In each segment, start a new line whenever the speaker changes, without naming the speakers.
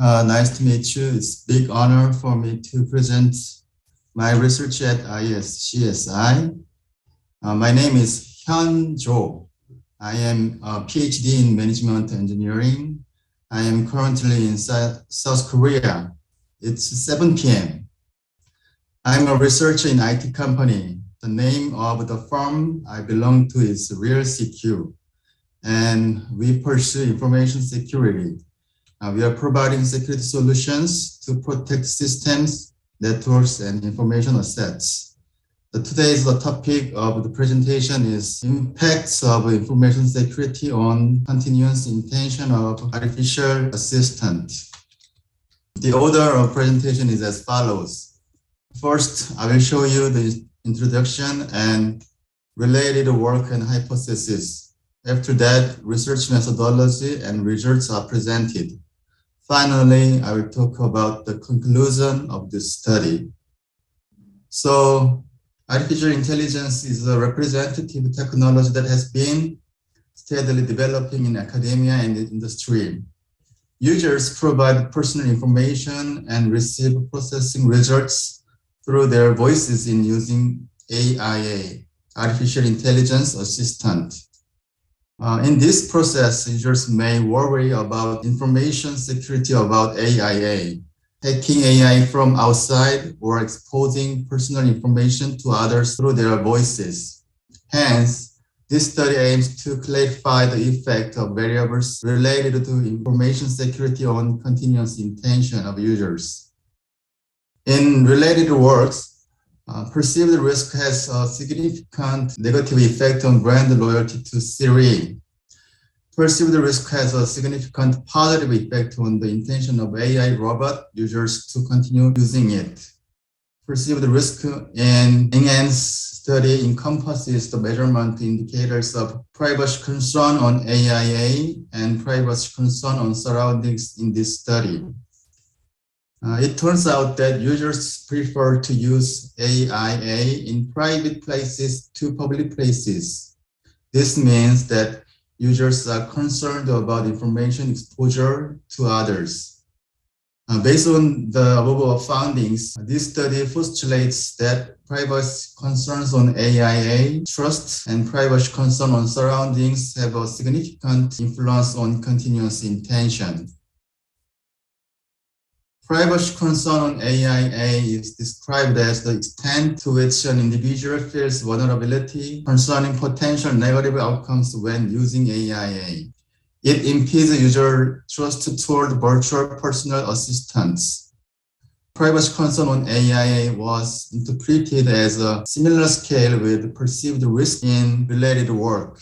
Nice to meet you. It's a big honor for me to present my research at iSCSi. My name is Hyun Jo. I am a PhD in Management Engineering. I am currently in South Korea. It's 7 p.m. I'm a researcher in IT company. The name of the firm I belong to is Realsecu, and we pursue information security. We are providing security solutions to protect systems, networks, and information assets. Today's topic of the presentation is impacts of information security on continuous intention of artificial assistant. The order of presentation is as follows. First, I will show you the introduction and related work and hypothesis. After that, research methodology and results are presented. Finally, I will talk about the conclusion of this study. So, artificial intelligence is a representative technology that has been steadily developing in academia and the industry. Users provide personal information and receive processing results through their voices in using AIA, Artificial Intelligence Assistant. In this process, users may worry about information security about AIA, hacking AI from outside, or exposing personal information to others through their voices. Hence, this study aims to clarify the effect of variables related to information security on continuous intention of users. In related works, perceived risk has a significant negative effect on brand loyalty to Siri. Perceived risk has a significant positive effect on the intention of AI robot users to continue using it. Perceived risk in enhanced study encompasses the measurement indicators of privacy concern on AIA and privacy concern on surroundings in this study. It turns out that users prefer to use AIA in private places to public places. This means that users are concerned about information exposure to others. Based on the above findings, this study postulates that privacy concerns on AIA, trust, and privacy concern on surroundings have a significant influence on continuous intention. Privacy concern on AIA is described as the extent to which an individual feels vulnerability concerning potential negative outcomes when using AIA. It impedes user trust toward virtual personal assistants. Privacy concern on AIA was interpreted as a similar scale with perceived risk in related work.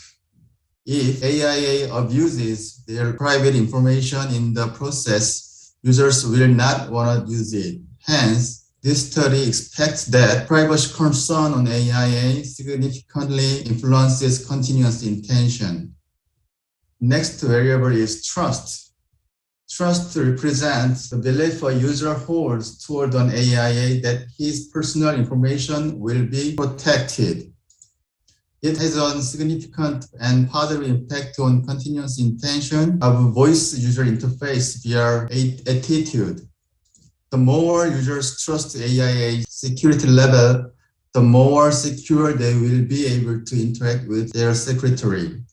If AIA abuses their private information in the process, users will not want to use it. Hence, this study expects that privacy concern on AIA significantly influences continuous intention. Next variable is trust. Trust represents the belief a user holds toward an AIA that his personal information will be protected. It has a significant and positive impact on continuous intention of voice user interface via attitude. The more users trust AIA security level, the more secure they will be able to interact with their secretary.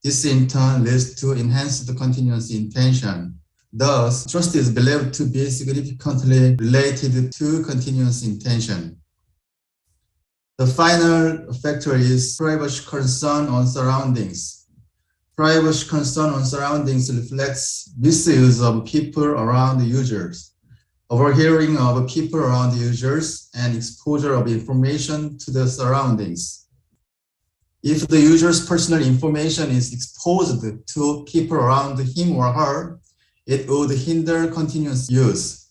This in turn leads to enhanced continuous intention. Thus, trust is believed to be significantly related to continuous intention. The final factor is privacy concern on surroundings. Privacy concern on surroundings reflects misuse of people around the users, overhearing of people around the users, and exposure of information to the surroundings. If the user's personal information is exposed to people around him or her, it would hinder continuous use.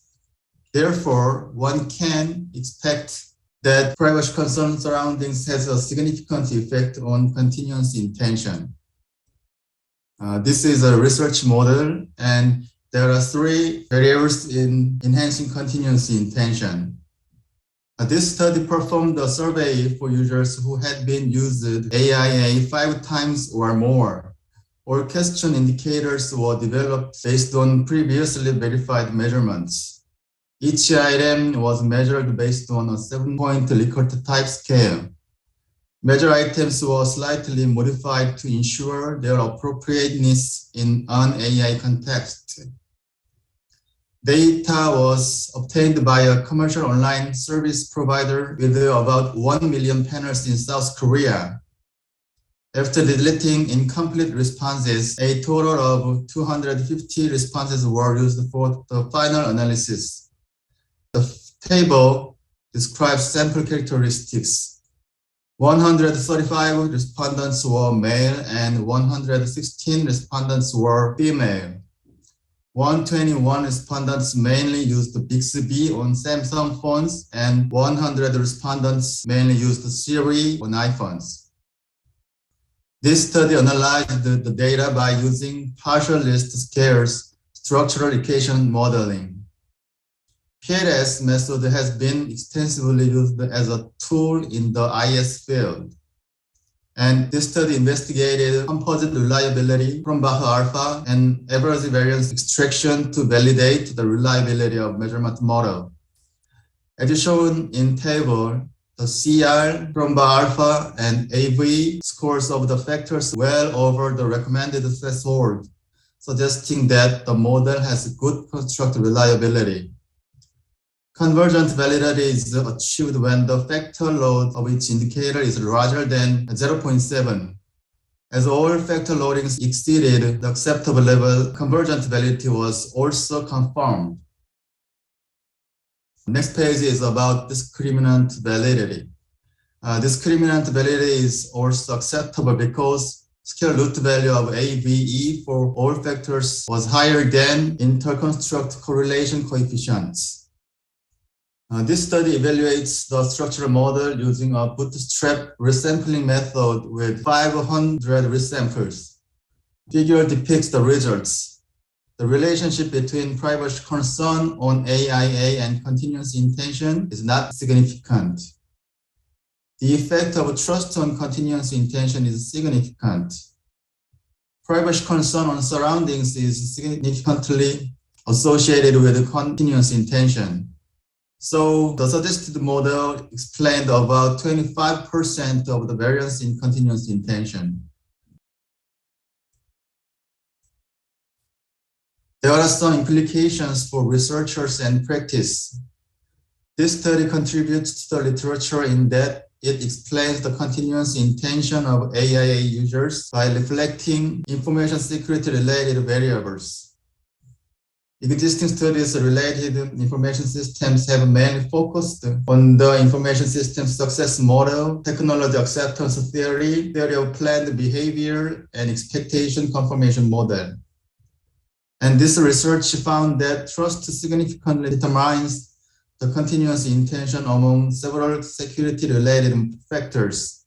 Therefore, one can expect that privacy concern surroundings has a significant effect on continuous intention. This is a research model, and there are 3 variables in enhancing continuous intention. This study performed a survey for users who had been used AIA 5 times or more. All question indicators were developed based on previously verified measurements. Each item was measured based on a 7-point Likert type scale. Measure items were slightly modified to ensure their appropriateness in an AI context. Data was obtained by a commercial online service provider with about 1 million panels in South Korea. After deleting incomplete responses, a total of 250 responses were used for the final analysis. The table describes sample characteristics. 135 respondents were male and 116 respondents were female. 121 respondents mainly used Bixby on Samsung phones and 100 respondents mainly used Siri on iPhones. This study analyzed the data by using partial list scales structural equation modeling. PLS method has been extensively used as a tool in the IS field. And this study investigated composite reliability from Baja alpha and average variance extraction to validate the reliability of measurement model. As shown in table, the CR from Baja alpha and AV scores of the factors well over the recommended threshold, suggesting that the model has good construct reliability. Convergent validity is achieved when the factor load of each indicator is larger than 0.7. As all factor loadings exceeded the acceptable level, convergent validity was also confirmed. Next page is about discriminant validity. Discriminant validity is also acceptable because square root value of AVE for all factors was higher than interconstruct correlation coefficients. This study evaluates the structural model using a bootstrap resampling method with 500 resamples. Figure depicts the results. The relationship between privacy concern on AIA and continuous intention is not significant. The effect of trust on continuous intention is significant. Privacy concern on surroundings is significantly associated with continuous intention. So the suggested model explained about 25% of the variance in continuous intention. There are some implications for researchers and practice. This study contributes to the literature in that it explains the continuous intention of AIA users by reflecting information security related variables. Existing studies related information systems have mainly focused on the information system success model, technology acceptance theory, theory of planned behavior, and expectation confirmation model. And this research found that trust significantly determines the continuous intention among several security-related factors.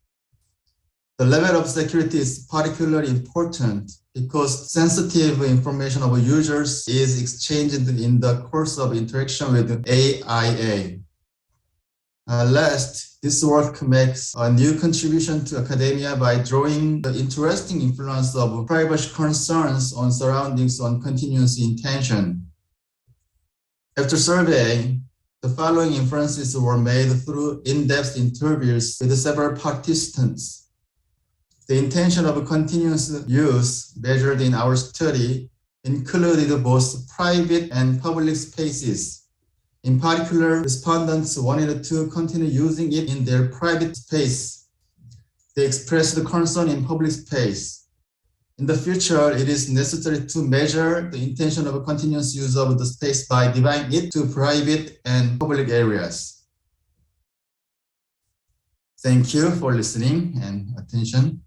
The level of security is particularly important because sensitive information of users is exchanged in the course of interaction with AIA. Last, this work makes a new contribution to academia by drawing the interesting influence of privacy concerns on surroundings on continuous intention. After survey, the following inferences were made through in-depth interviews with several participants. The intention of continuous use measured in our study included both private and public spaces. In particular, respondents wanted to continue using it in their private space. They expressed the concern in public space. In the future, it is necessary to measure the intention of a continuous use of the space by dividing it to private and public areas. Thank you for listening and attention.